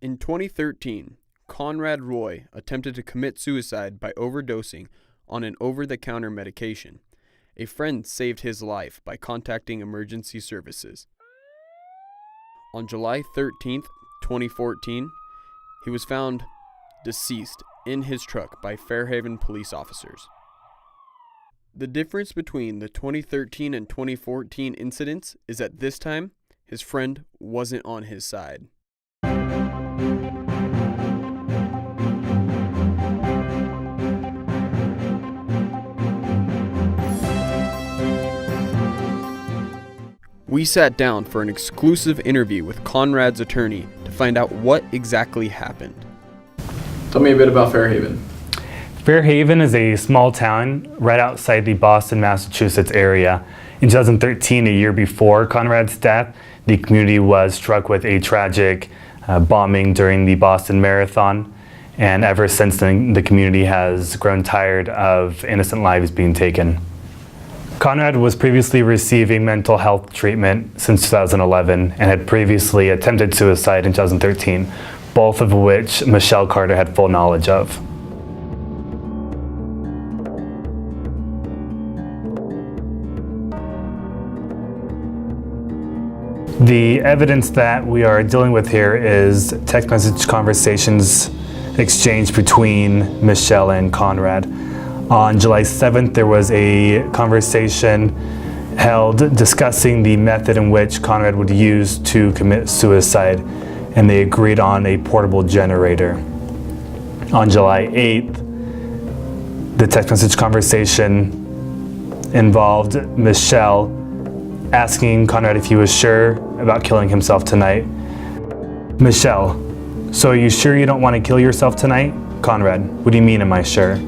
In 2013, Conrad Roy attempted to commit suicide by overdosing on an over-the-counter medication. A friend saved his life by contacting emergency services. On July 13, 2014, he was found deceased in his truck by Fairhaven police officers. The difference between the 2013 and 2014 incidents is that this time, his friend wasn't on his side. We sat down for an exclusive interview with Conrad's attorney to find out what exactly happened. Tell me a bit about Fairhaven. Fairhaven is a small town right outside the Boston, Massachusetts area. In 2013, a year before Conrad's death, the community was struck with a tragic bombing during the Boston Marathon. And ever since then, the community has grown tired of innocent lives being taken. Conrad was previously receiving mental health treatment since 2011 and had previously attempted suicide in 2013, both of which Michelle Carter had full knowledge of. The evidence that we are dealing with here is text message conversations exchanged between Michelle and Conrad. On July 7th, there was a conversation held discussing the method in which Conrad would use to commit suicide, and they agreed on a portable generator. On July 8th, the text message conversation involved Michelle asking Conrad if he was sure about killing himself tonight. Michelle, so are you sure you don't want to kill yourself tonight? Conrad, what do you mean, am I sure?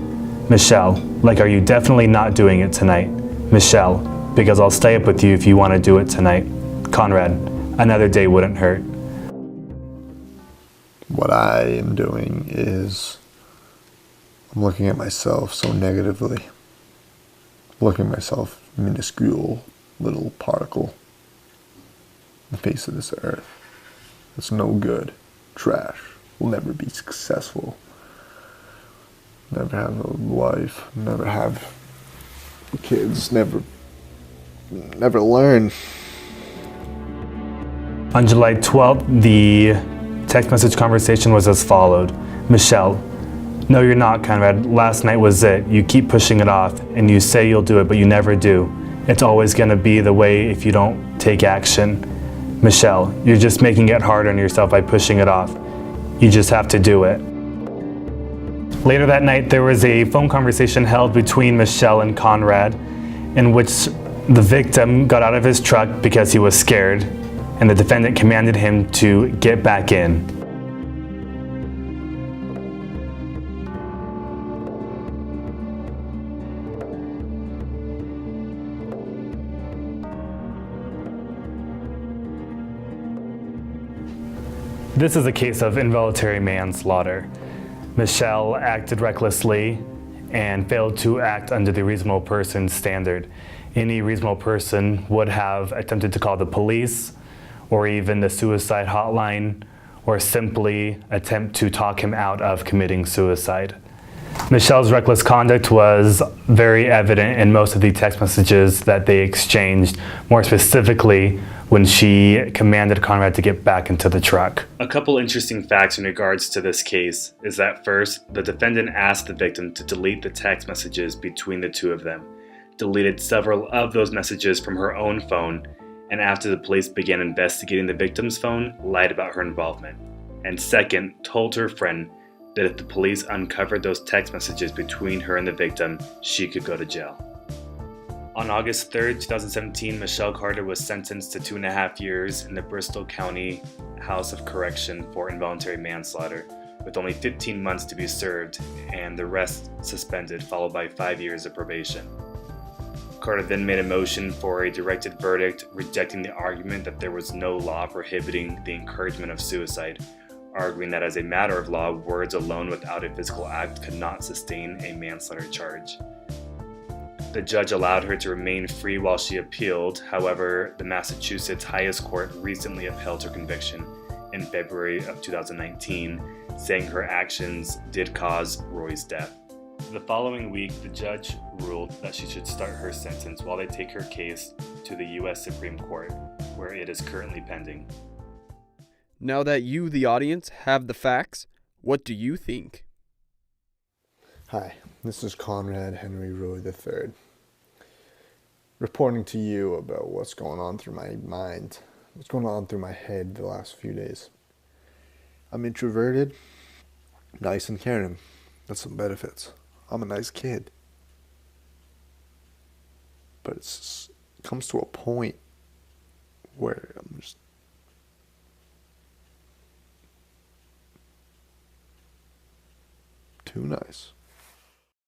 Michelle, like, are you definitely not doing it tonight? Michelle, because I'll stay up with you if you want to do it tonight. Conrad, another day wouldn't hurt. What I am doing is I'm looking at myself so negatively. Looking at myself, minuscule little particle in the face of this earth. It's no good. Trash. Will never be successful. Never have a wife. Never have kids. Never learn. On July 12th, the text message conversation was as followed. Michelle, no, you're not, Conrad. Last night was it. You keep pushing it off, and you say you'll do it, but you never do. It's always going to be the way if you don't take action. Michelle, you're just making it hard on yourself by pushing it off. You just have to do it. Later that night, there was a phone conversation held between Michelle and Conrad in which the victim got out of his truck because he was scared, and the defendant commanded him to get back in. This is a case of involuntary manslaughter. Michelle acted recklessly and failed to act under the reasonable person standard. Any reasonable person would have attempted to call the police or even the suicide hotline or simply attempt to talk him out of committing suicide. Michelle's reckless conduct was very evident in most of the text messages that they exchanged, more specifically when she commanded Conrad to get back into the truck. A couple interesting facts in regards to this case is that first, the defendant asked the victim to delete the text messages between the two of them, deleted several of those messages from her own phone, and after the police began investigating the victim's phone, lied about her involvement. And second, told her friend that if the police uncovered those text messages between her and the victim, she could go to jail. On August 3rd, 2017, Michelle Carter was sentenced to 2.5 years in the Bristol County House of Correction for involuntary manslaughter, with only 15 months to be served and the rest suspended, followed by 5 years of probation. Carter then made a motion for a directed verdict, rejecting the argument that there was no law prohibiting the encouragement of suicide, arguing that as a matter of law, words alone without a physical act could not sustain a manslaughter charge. The judge allowed her to remain free while she appealed. However, the Massachusetts highest court recently upheld her conviction, in February of 2019, saying her actions did cause Roy's death. The following week, the judge ruled that she should start her sentence while they take her case to the U.S. Supreme Court, where it is currently pending. Now that you, the audience, have the facts, what do you think? Hi, this is Conrad Henry Roy III, reporting to you about what's going on through my mind, what's going on through my head the last few days. I'm introverted, nice and caring. That's some benefits. I'm a nice kid. But it comes to a point where I'm just too nice.